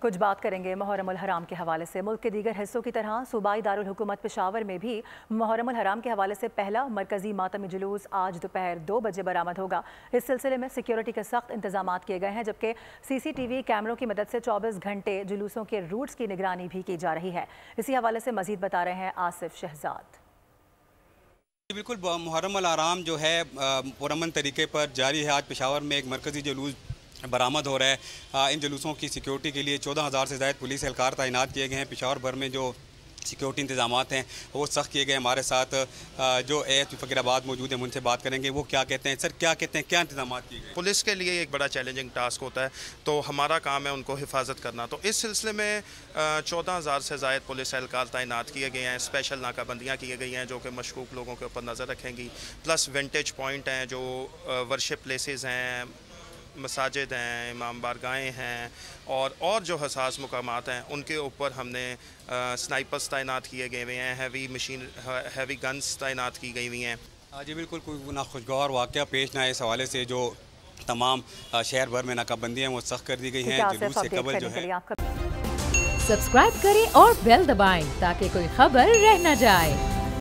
कुछ बात करेंगे मुहर्रम उल हराम के हवाले से। मुल्क के दीगर हिस्सों की तरह सूबाई दारुल हुकूमत पेशावर में भी मुहर्रम उल हराम के हवाले से पहला मरकजी मातमी जुलूस आज दोपहर 2 बजे बरामद होगा। इस सिलसिले में सिक्योरिटी के सख्त इंतजाम किए गए हैं, जबकि CCTV कैमरों की मदद से 24 घंटे जुलूसों के रूट्स की निगरानी भी की जा रही है। इसी हवाले से मजीद बता रहे हैं आसिफ शहजाद। बिल्कुल, मुहर्रम उल हराम जो है पुरअमन तरीके पर जारी है। आज पेशावर में एक मरकजी जुलूस बरामद हो रहा है। इन जुलूसों की सिक्योरिटी के लिए 14,000 से ज़ायद पुलिस एहलकार तैनात किए गए हैं। पेशावर भर में जो सिक्योरिटी इंतजाम हैं वो सख्त किए गए। हमारे साथ जो ASP फ़कीराबाद मौजूद है, उनसे बात करेंगे। वो क्या कहते हैं? सर, क्या कहते हैं, क्या इंतजाम किए गए? पुलिस के लिए एक बड़ा चैलेंजिंग टास्क होता है, तो हमारा काम है उनको हिफाजत करना। तो इस सिलसिले में 14,000 से ज़ायद पुलिस एहलकार तैनात किए गए हैं। स्पेशल नाकाबंदियाँ की गई हैं जो कि मशकूक लोगों के ऊपर नज़र रखेंगी। प्लस विंटेज पॉइंट हैं, जो वर्शिप प्लेसेस हैं, मसाजिद हैं, इमाम बारगाहें हैं, और जो हसास मुकामात हैं उनके ऊपर हमने स्नाइपर्स तैनात किए गए हुए हैं। हैवी गन्स तैनात की गई हुई हैं। जी बिल्कुल, कोई नाखुशगवार वाक़या पेश ना आए, इस हवाले से जो तमाम शहर भर में नाकाबंदियाँ वो सख्त कर दी गई हैं। जुलूस से कबल जो है सब्सक्राइब करें और बेल दबाएं ताकि कोई खबर रह न जाए।